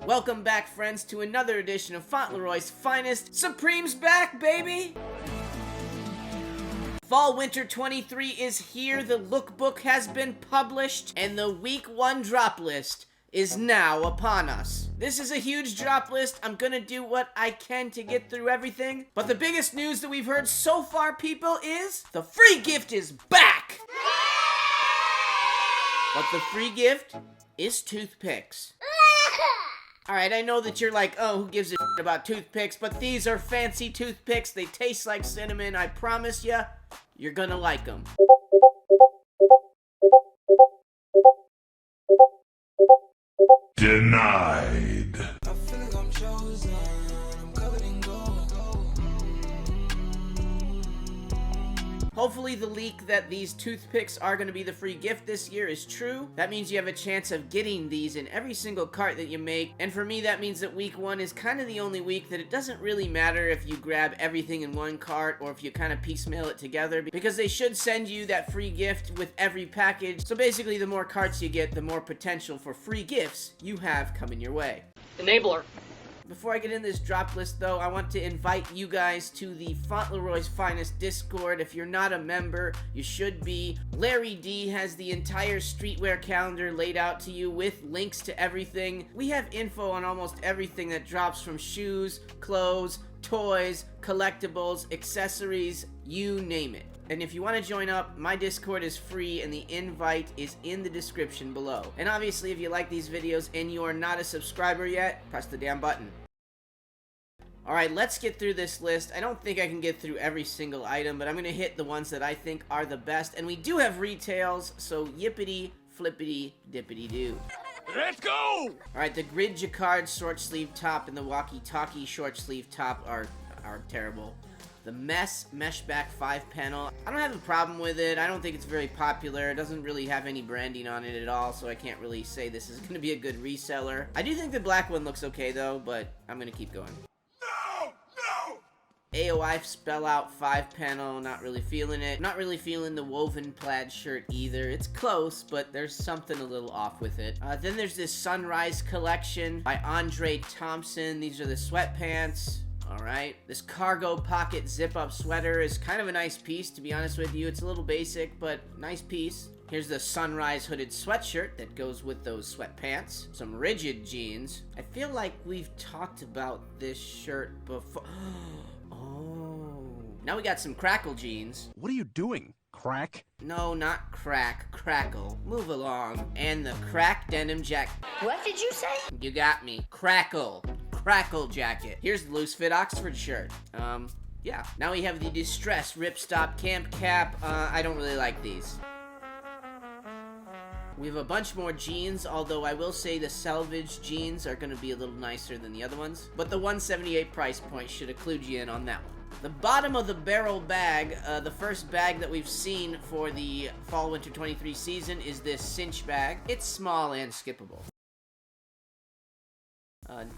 Welcome back, friends, to another edition of Fauntleroy's finest. Supreme's back, baby! Fall/Winter 23 is here, the lookbook has been published, and the Week 1 drop list is now upon us. This is a huge drop list. I'm gonna do what I can to get through everything. But the biggest news that we've heard so far, people, is the free gift is back! But the free gift is toothpicks. Alright, I know that you're like, oh, who gives a shit about toothpicks, but these are fancy toothpicks. They taste like cinnamon. I promise you, you're gonna like them. Denied. I feel like I'm chosen. I'm covered in gold. Hopefully the leak that these toothpicks are going to be the free gift this year is true. That means you have a chance of getting these in every single cart that you make. And for me, that means that week 1 is kind of the only week that it doesn't really matter if you grab everything in one cart or if you kind of piecemeal it together, because they should send you that free gift with every package. So basically, the more carts you get, the more potential for free gifts you have coming your way. Enabler. Before I get in this drop list, though, I want to invite you guys to the Fauntleroy's Finest Discord. If you're not a member, you should be. Larry D has the entire streetwear calendar laid out to you with links to everything. We have info on almost everything that drops, from shoes, clothes, toys, collectibles, accessories, you name it. And if you want to join up, my Discord is free and the invite is in the description below. And obviously, if you like these videos and you are not a subscriber yet, press the damn button. Alright, let's get through this list. I don't think I can get through every single item, but I'm going to hit the ones that I think are the best. And we do have retails, so yippity flippity dippity doo. Let's go! Alright, the grid jacquard short sleeve top and the walkie-talkie short sleeve top are terrible. The mesh back 5 panel, I don't have a problem with it. I don't think it's very popular. It doesn't really have any branding on it at all, so I can't really say this is going to be a good reseller. I do think the black one looks okay, though, but I'm going to keep going. No! No! AOI spell out 5 panel, not really feeling it. Not really feeling the woven plaid shirt either. It's close, but there's something a little off with it. Then there's this Sunrise collection by Andre Thompson. These are the sweatpants. Alright, this cargo pocket zip-up sweater is kind of a nice piece, to be honest with you. It's a little basic, but nice piece. Here's the Sunrise hooded sweatshirt that goes with those sweatpants. Some rigid jeans. I feel like we've talked about this shirt before. Oh. Now we got some crackle jeans. What are you doing? Crack? No, not crack. Crackle. Move along. And the crack denim jacket. What did you say? You got me. Crackle. Crackle jacket. Here's the loose fit Oxford shirt. Yeah. Now we have the distress ripstop camp cap. I don't really like these. We have a bunch more jeans, although I will say the selvage jeans are going to be a little nicer than the other ones. But the $178 price point should have clued you in on that one. The bottom of the barrel bag, the first bag that we've seen for the Fall/Winter 23 season, is this cinch bag. It's small and skippable.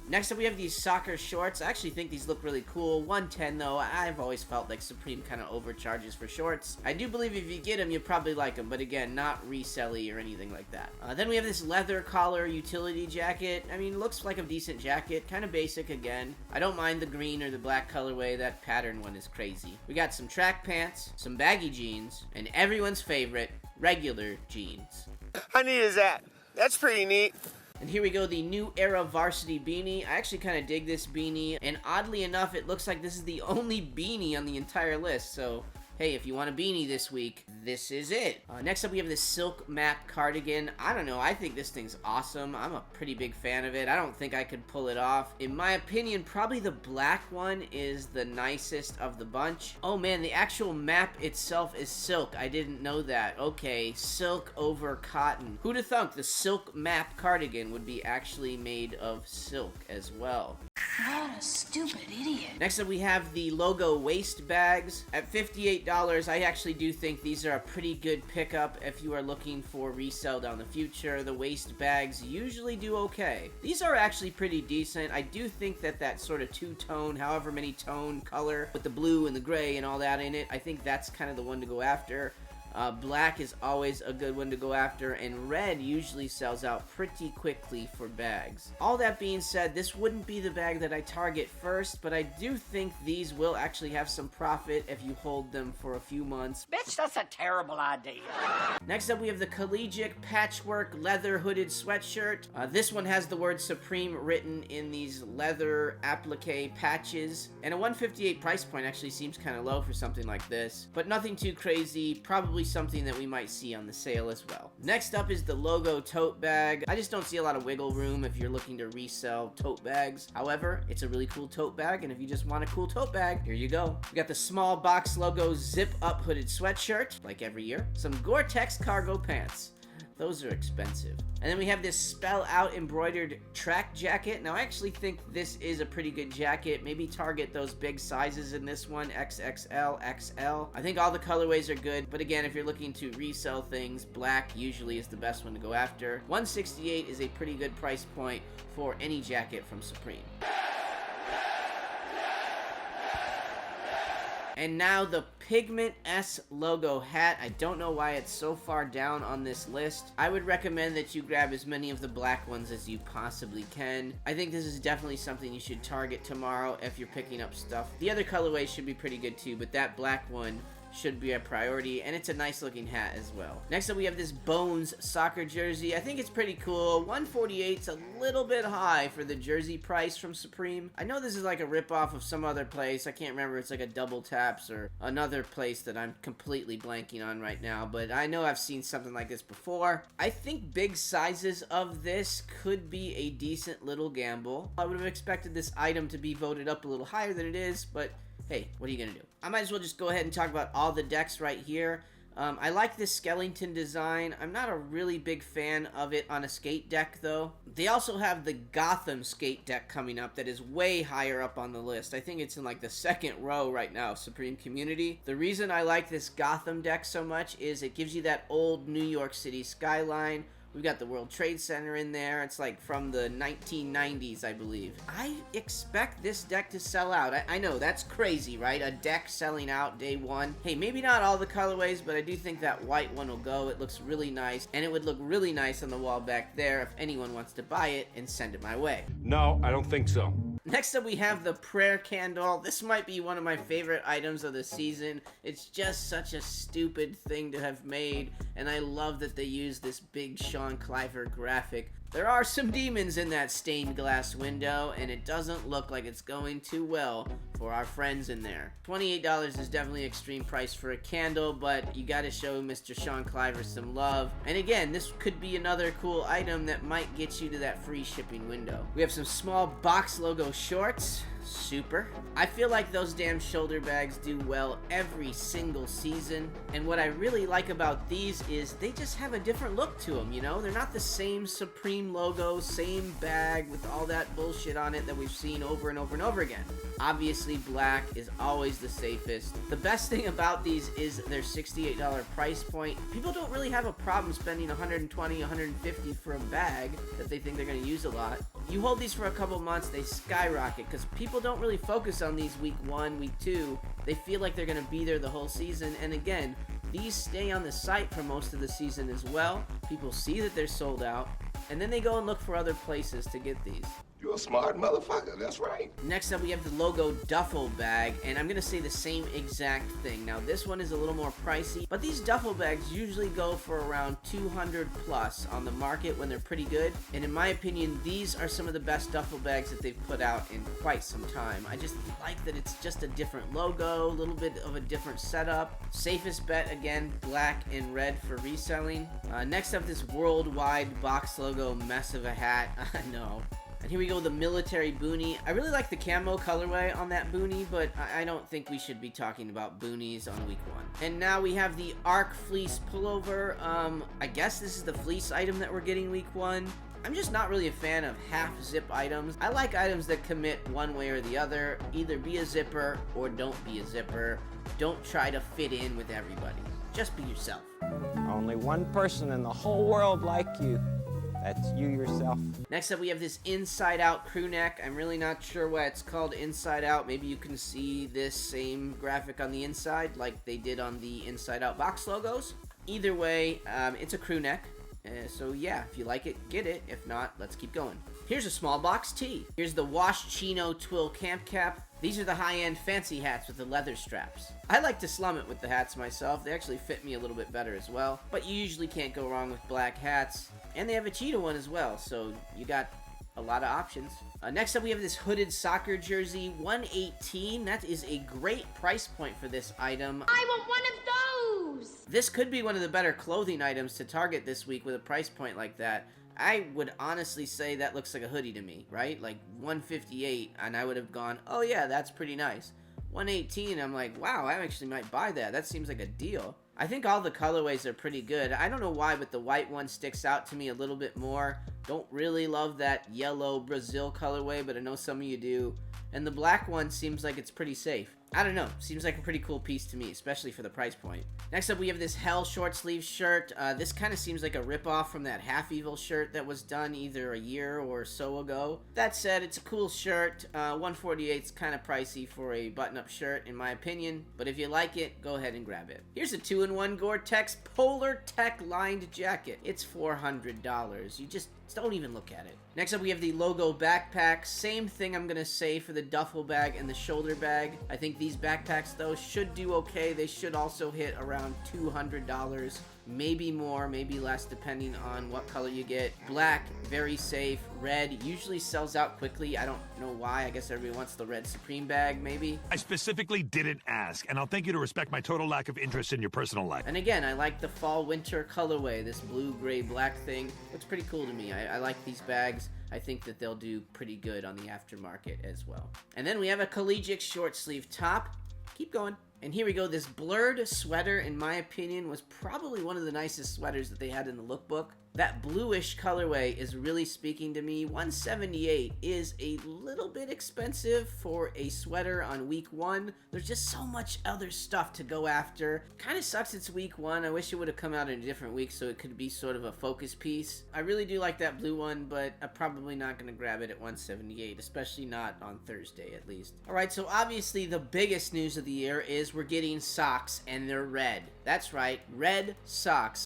Next up, we have these soccer shorts. I actually think these look really cool. $110 though. I've always felt like Supreme kind of overcharges for shorts. I do believe if you get them, you probably like them, but again, not resell-y or anything like that. Then we have this leather collar utility jacket. I mean, looks like a decent jacket. Kind of basic again. I don't mind the green or the black colorway. That pattern one is crazy. We got some track pants, some baggy jeans, and everyone's favorite, regular jeans. How neat is that? That's pretty neat. And here we go, the New Era Varsity beanie. I actually kind of dig this beanie, and oddly enough, it looks like this is the only beanie on the entire list, so hey, if you want a beanie this week, this is it. Next up, we have this silk map cardigan. I don't know, I think this thing's awesome. I'm a pretty big fan of it. I don't think I could pull it off. In my opinion, probably the black one is the nicest of the bunch. Oh man, the actual map itself is silk. I didn't know that. Okay, silk over cotton. Who'd have thunk the silk map cardigan would be actually made of silk as well? What a stupid idiot. Next up, we have the logo waist bags. At $58, I actually do think these are a pretty good pickup if you are looking for resale down the future. The waist bags usually do okay. These are actually pretty decent. I do think that that sort of two-tone, however many tone color with the blue and the gray and all that in it, I think that's kind of the one to go after. Black is always a good one to go after, and red usually sells out pretty quickly for bags. All that being said, this wouldn't be the bag that I target first, but I do think these will actually have some profit if you hold them for a few months. Bitch, that's a terrible idea. Next up, we have the Collegiate Patchwork Leather Hooded Sweatshirt. This one has the word Supreme written in these leather applique patches, and a $158 price point actually seems kind of low for something like this, but nothing too crazy, probably something that we might see on the sale as well. Next up is the Logo Tote Bag. I just don't see a lot of wiggle room if you're looking to resell tote bags. However, it's a really cool tote bag, and if you just want a cool tote bag, here you go. We got the Small Box Logo Zip Up Hooded Sweatshirt, like every year. Some Gore-Tex cargo pants. Those are expensive. And then we have this Spell Out embroidered track jacket. Now, I actually think this is a pretty good jacket. Maybe target those big sizes in this one, XXL, XL. I think all the colorways are good, but again, if you're looking to resell things, black usually is the best one to go after. $168 is a pretty good price point for any jacket from Supreme. And now the Pigment S logo hat. I don't know why it's so far down on this list. I would recommend that you grab as many of the black ones as you possibly can. I think this is definitely something you should target tomorrow if you're picking up stuff. The other colorways should be pretty good too, but that black one should be a priority, and it's a nice looking hat as well. Next up, we have this Bones soccer jersey. I think it's pretty cool. $148's a little bit high for the jersey price from Supreme. I know this is like a ripoff of some other place. I can't remember. It's like a Double Taps or another place that I'm completely blanking on right now, but I know I've seen something like this before. I think big sizes of this could be a decent little gamble. I would have expected this item to be voted up a little higher than it is, but hey, what are you gonna do? I might as well just go ahead and talk about all the decks right here. I like this skeleton design. I'm not a really big fan of it on a skate deck, though. They also have the Gotham skate deck coming up that is way higher up on the list. I think it's in like the second row right now, Supreme Community. The reason I like this Gotham deck so much is it gives you that old New York City skyline. We've got the World Trade Center in there. It's like from the 1990s, I believe. I expect this deck to sell out. I know, that's crazy, right? A deck selling out day one. Hey, maybe not all the colorways, but I do think that white one will go. It looks really nice, and it would look really nice on the wall back there if anyone wants to buy it and send it my way. No, I don't think so. Next up, we have the prayer candle. This might be one of my favorite items of the season. It's just such a stupid thing to have made, and I love that they use this big Sean Cliver graphic. There are some demons in that stained glass window, and it doesn't look like it's going too well for our friends in there. $28 is definitely extreme price for a candle, but you gotta show Mr. Sean Cliver some love. And again, this could be another cool item that might get you to that free shipping window. We have some small box logo shorts. Super. I feel like those damn shoulder bags do well every single season, and what I really like about these is they just have a different look to them, you know? They're not the same Supreme logo, same bag with all that bullshit on it that we've seen over and over and over again. Obviously, black is always the safest. The best thing about these is their $68 price point. People don't really have a problem spending $120, $150 for a bag that they think they're going to use a lot. You hold these for a couple months, they skyrocket, because people don't really focus on these week 1, week 2. They feel like they're going to be there the whole season, and again, these stay on the site for most of the season as well. People see that they're sold out, and then they go and look for other places to get these. You're a smart motherfucker, that's right. Next up, we have the Logo duffel bag, and I'm gonna say the same exact thing. Now, this one is a little more pricey, but these duffel bags usually go for around 200 plus on the market when they're pretty good, and in my opinion, these are some of the best duffel bags that they've put out in quite some time. I just like that it's just a different logo, a little bit of a different setup. Safest bet, again, black and red for reselling. Next up, this worldwide box logo mess of a hat. I know. And here we go, the military boonie. I really like the camo colorway on that boonie, but I don't think we should be talking about boonies on week 1. And now we have the Arc Fleece pullover. I guess this is the fleece item that we're getting week 1. I'm just not really a fan of half zip items. I like items that commit one way or the other. Either be a zipper or don't be a zipper. Don't try to fit in with everybody. Just be yourself. Only one person in the whole world like you. That's you yourself. Next up, we have this inside out crew neck. I'm really not sure why it's called inside out. Maybe you can see this same graphic on the inside like they did on the inside out box logos. Either way, it's a crew neck. So yeah, if you like it, get it. If not, let's keep going. Here's a small box tee. Here's the Wash Chino Twill Camp Cap. These are the high-end fancy hats with the leather straps. I like to slum it with the hats myself. They actually fit me a little bit better as well. But you usually can't go wrong with black hats. And they have a cheetah one as well, so you got a lot of options. Next up, we have this hooded soccer jersey, $118. That is a great price point for this item. I want one of those! This could be one of the better clothing items to target this week with a price point like that. I would honestly say that looks like a hoodie to me, right? Like $158, and I would have gone, oh yeah, that's pretty nice. $118, I'm like, wow, I actually might buy that. That seems like a deal. I think all the colorways are pretty good. I don't know why, but the white one sticks out to me a little bit more. Don't really love that yellow Brazil colorway, but I know some of you do. And the black one seems like it's pretty safe. I don't know. Seems like a pretty cool piece to me, especially for the price point. Next up, we have this Hell short sleeve shirt. This kind of seems like a ripoff from that Half Evil shirt that was done either a year or so ago. That said, it's a cool shirt. $148 is kind of pricey for a button-up shirt, in my opinion. But if you like it, go ahead and grab it. Here's a 2-in-1 Gore-Tex Polar Tech lined jacket. It's $400. You just don't even look at it. Next up, we have the logo backpack. Same thing I'm gonna say for the duffel bag and the shoulder bag. I think these backpacks, though, should do okay. They should also hit around $200. Maybe more, maybe less, depending on what color you get. Black, very safe. Red usually sells out quickly. I don't know why. I guess everybody wants the red Supreme bag, maybe. I specifically didn't ask, and I'll thank you to respect my total lack of interest in your personal life. And again, I like the fall-winter colorway. This blue, gray, black thing looks pretty cool to me. I like these bags. I think that they'll do pretty good on the aftermarket as well. And then we have a collegiate short sleeve top. Keep going. And here we go. This blurred sweater, in my opinion, was probably one of the nicest sweaters that they had in the lookbook. That bluish colorway is really speaking to me. $178 is a little bit expensive for a sweater on week one. There's just so much other stuff to go after. Kind of sucks it's week one. I wish it would have come out in a different week so it could be sort of a focus piece. I really do like that blue one, but I'm probably not going to grab it at $178, especially not on Thursday at least. Alright, so obviously the biggest news of the year is we're getting socks, and they're red. That's right, red socks.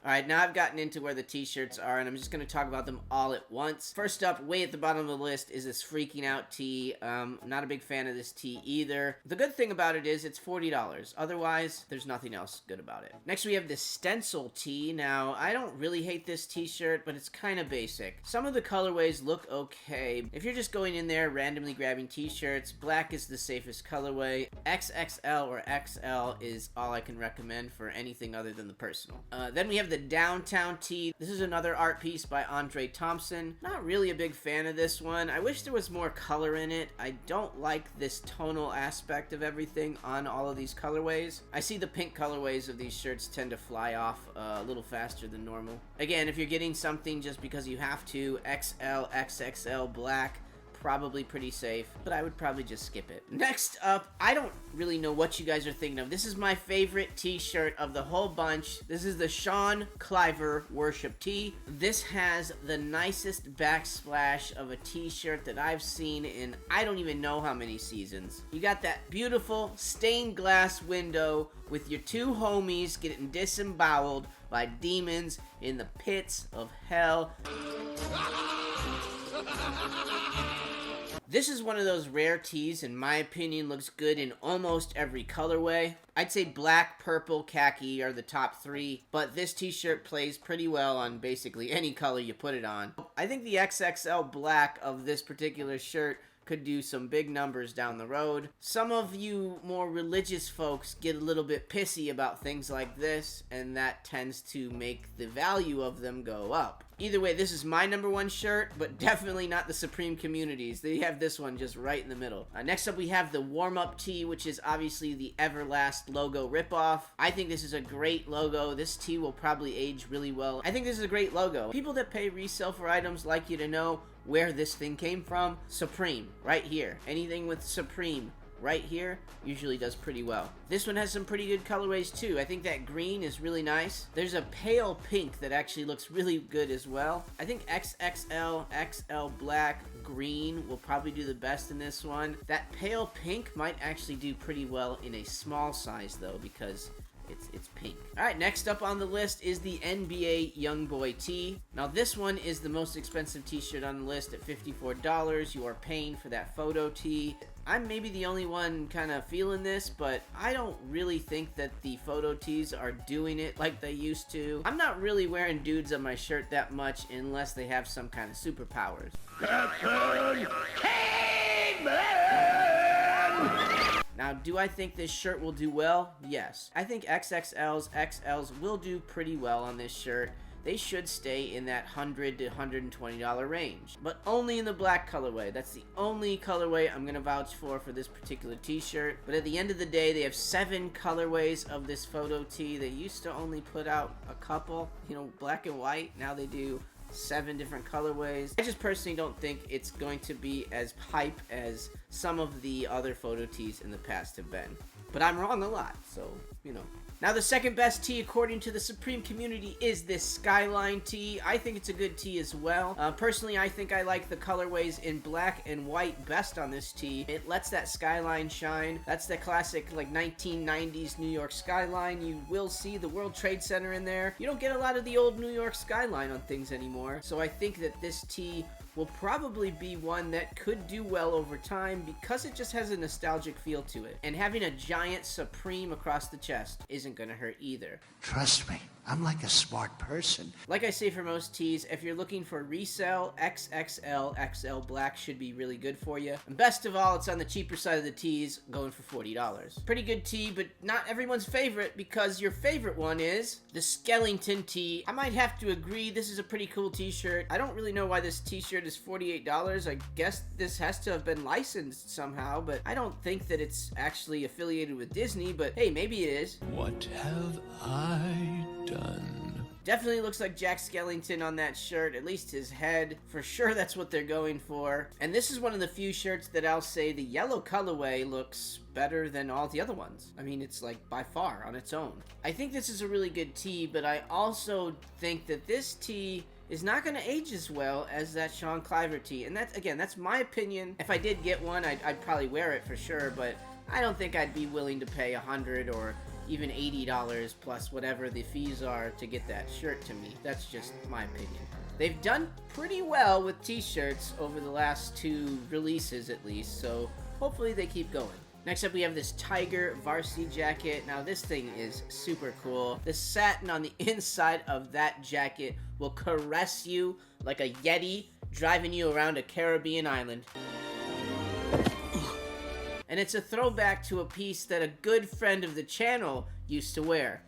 Alright, now I've gotten into where the t-shirts are, and I'm just going to talk about them all at once. First up, way at the bottom of the list, is this Freaking Out tee. Not a big fan of this tee either. The good thing about it is it's $40. Otherwise, there's nothing else good about it. Next, we have this Stencil tee. Now, I don't really hate this t-shirt, but it's kind of basic. Some of the colorways look okay. If you're just going in there randomly grabbing t-shirts, black is the safest colorway. XXL or XL is all I can recommend for anything other than the personal. Then we have the Downtown tee. This is another art piece by Andre Thompson. Not really a big fan of this one. I wish there was more color in it. I don't like this tonal aspect of everything on all of these colorways. I see the pink colorways of these shirts tend to fly off a little faster than normal. Again, if you're getting something just because you have to, XL, XXL, black, probably pretty safe, but I would probably just skip it. Next up, I don't really know what you guys are thinking of. This is my favorite t-shirt of the whole bunch. This is the Sean Cliver Worship tee. This has the nicest backsplash of a t-shirt that I've seen in I don't even know how many seasons. You got that beautiful stained glass window with your two homies getting disemboweled by demons in the pits of hell. This is one of those rare tees, in my opinion, looks good in almost every colorway. I'd say black, purple, khaki are the top three, but this t-shirt plays pretty well on basically any color you put it on. I think the XXL black of this particular shirt could do some big numbers down the road. Some of you more religious folks get a little bit pissy about things like this, and that tends to make the value of them go up. Either way, this is my number one shirt, but definitely not the Supreme Communities. They have this one just right in the middle. Next up, we have the warm-up tee, which is obviously the Everlast logo ripoff. I think this is a great logo. This tee will probably age really well. I think this is a great logo. People that pay resale for items like you to know where this thing came from. Supreme, right here. Anything with Supreme right here usually does pretty well. This one has some pretty good colorways too. I think that green is really nice. There's a pale pink that actually looks really good as well. I think XXL, XL black, green will probably do the best in this one. That pale pink might actually do pretty well in a small size though, because it's pink. Alright, next up on the list is the NBA Youngboy tee. Now this one is the most expensive t-shirt on the list at $54. You are paying for that photo tee. I'm maybe the only one kind of feeling this, but I don't really think that the photo tees are doing it like they used to. I'm not really wearing dudes on my shirt that much unless they have some kind of superpowers. Now, do I think this shirt will do well? Yes. I think XXLs, XLs will do pretty well on this shirt. They should stay in that $100 to $120 range, but only in the black colorway. That's the only colorway I'm gonna vouch for this particular t-shirt. But at the end of the day, they have 7 colorways of this photo tee. They used to only put out a couple, you know, black and white. Now they do 7 different colorways. I just personally don't think it's going to be as hype as some of the other photo tees in the past have been. But I'm wrong a lot, so, you know. Now, the second best tee, according to the Supreme community, is this Skyline tee. I think it's a good tee as well. Personally, I think I like the colorways in black and white best on this tee. It lets that skyline shine. That's the classic, like, 1990s New York skyline. You will see the World Trade Center in there. You don't get a lot of the old New York skyline on things anymore. So I think that this tee will probably be one that could do well over time because it just has a nostalgic feel to it. And having a giant Supreme across the chest isn't gonna hurt either. Trust me, I'm like a smart person. Like I say for most tees, if you're looking for resale, XXL, XL black should be really good for you. And best of all, it's on the cheaper side of the tees, going for $40. Pretty good tee, but not everyone's favorite, because your favorite one is the Skellington tee. I might have to agree, this is a pretty cool t-shirt. I don't really know why this t-shirt is $48. I guess this has to have been licensed somehow, but I don't think that it's actually affiliated with Disney, but hey, maybe it is. What have I done? Definitely looks like Jack Skellington on that shirt, at least his head. For sure that's what they're going for. And this is one of the few shirts that I'll say the yellow colorway looks better than all the other ones. I mean, it's like by far on its own. I think this is a really good tee, but I also think that this tee is not going to age as well as that Sean Cliver tee. And that's, again, that's my opinion. If I did get one, I'd probably wear it for sure, but I don't think I'd be willing to pay $100 or even $80 plus whatever the fees are to get that shirt to me. That's just my opinion. They've done pretty well with t-shirts over the last 2 releases at least, so hopefully they keep going. Next up, we have this Tiger varsity jacket. Now, this thing is super cool. The satin on the inside of that jacket will caress you like a Yeti driving you around a Caribbean island. And it's a throwback to a piece that a good friend of the channel used to wear.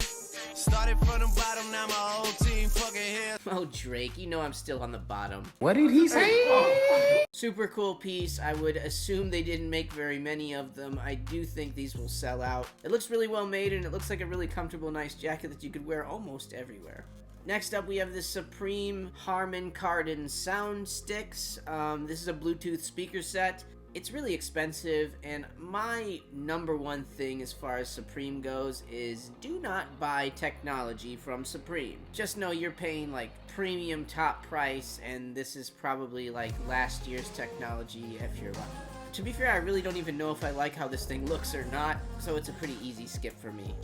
Started from the bottom, now my whole team fucking here. Oh, Drake, you know I'm still on the bottom. What did he say? Super cool piece. I would assume they didn't make very many of them. I do think these will sell out. It looks really well made, and it looks like a really comfortable, nice jacket that you could wear almost everywhere. Next up, we have the Supreme Harman Kardon sound sticks. This is a Bluetooth speaker set. It's really expensive, and my number one thing as far as Supreme goes is do not buy technology from Supreme. Just know you're paying like premium top price, and this is probably like last year's technology if you're lucky. To be fair, I really don't even know if I like how this thing looks or not, so it's a pretty easy skip for me.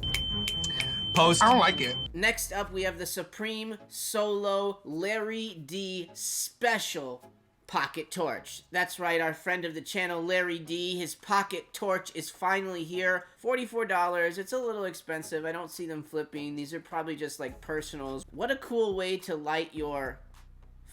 Post. I don't like it. Next up, we have the Supreme Solo Larry D Special Pocket Torch. That's right, our friend of the channel, Larry D, his pocket torch is finally here. $44. It's a little expensive. I don't see them flipping. These are probably just like personals. What a cool way to light your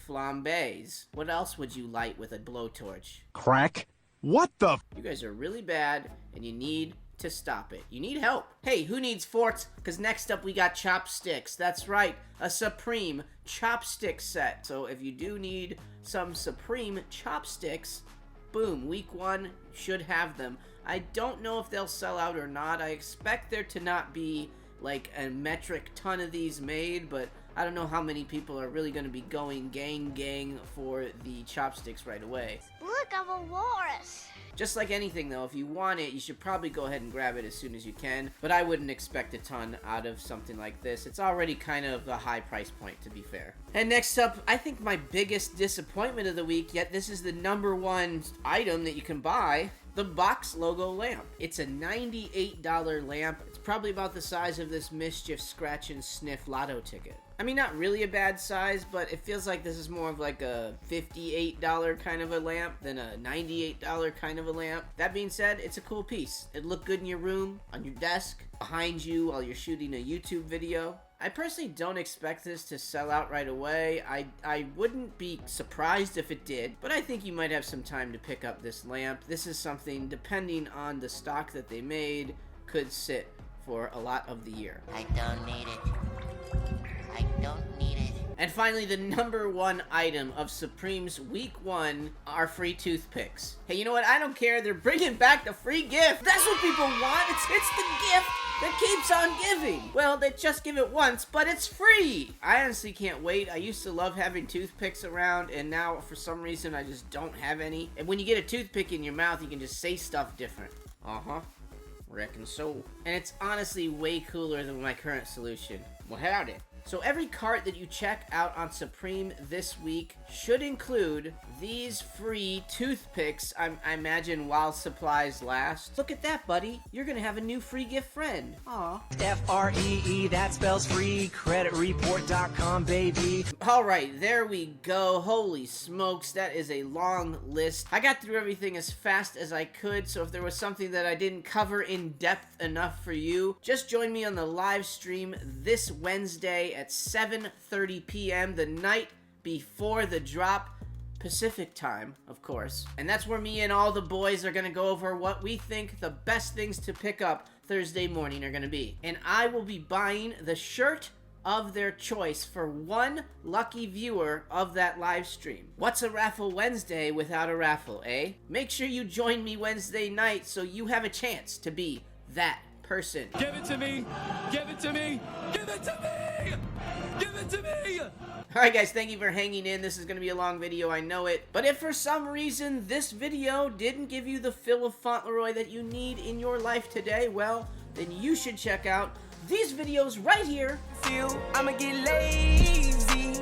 flambés. What else would you light with a blowtorch? Crack? What the? You guys are really bad, and you need to stop it. You need help. Hey, who needs forks? Because next up we got chopsticks. That's right, a Supreme chopstick set. So if you do need some Supreme chopsticks, boom, week 1 should have them. I don't know if they'll sell out or not. I expect there to not be like a metric ton of these made, but I don't know how many people are really going to be going gang for the chopsticks right away. Look, I'm a walrus. Just like anything though, if you want it, you should probably go ahead and grab it as soon as you can. But I wouldn't expect a ton out of something like this. It's already kind of a high price point, to be fair. And next up, I think my biggest disappointment of the week, yet this is the #1 item that you can buy, the box logo lamp. It's a $98 lamp. It's probably about the size of this Mischief Scratch and Sniff lotto ticket. I mean, not really a bad size, but it feels like this is more of like a $58 kind of a lamp than a $98 kind of a lamp. That being said, it's a cool piece. It looked good in your room, on your desk, behind you while you're shooting a YouTube video. I personally don't expect this to sell out right away. I wouldn't be surprised if it did, but I think you might have some time to pick up this lamp. This is something, depending on the stock that they made, could sit for a lot of the year. I don't need it. I don't need it. And finally, the #1 item of Supreme's Week 1 are free toothpicks. Hey, you know what? I don't care. They're bringing back the free gift. That's what people want. It's the gift that keeps on giving. Well, they just give it once, but it's free. I honestly can't wait. I used to love having toothpicks around, and now for some reason I just don't have any. And when you get a toothpick in your mouth, you can just say stuff different. Reckon so. And it's honestly way cooler than my current solution. Well, howdy. So every cart that you check out on Supreme this week should include these free toothpicks, I imagine, while supplies last. Look at that, buddy. You're gonna have a new free gift friend. Aw. F-R-E-E, that spells free, creditreport.com, baby. Alright, there we go. Holy smokes, that is a long list. I got through everything as fast as I could, so if there was something that I didn't cover in depth enough for you, just join me on the live stream this Wednesday at 7:30 p.m. the night before the drop, Pacific time, of course. And that's where me and all the boys are gonna go over what we think the best things to pick up Thursday morning are gonna be. And I will be buying the shirt of their choice for one lucky viewer of that live stream. What's a raffle Wednesday without a raffle, eh? Make sure you join me Wednesday night so you have a chance to be that person. Give it to me! Give it to me! Give it to me! Give it to me! Alright guys, thank you for hanging in. This is going to be a long video, I know it. But if for some reason this video didn't give you the fill of Fauntleroy that you need in your life today, well, then you should check out these videos right here. I'ma get lazy.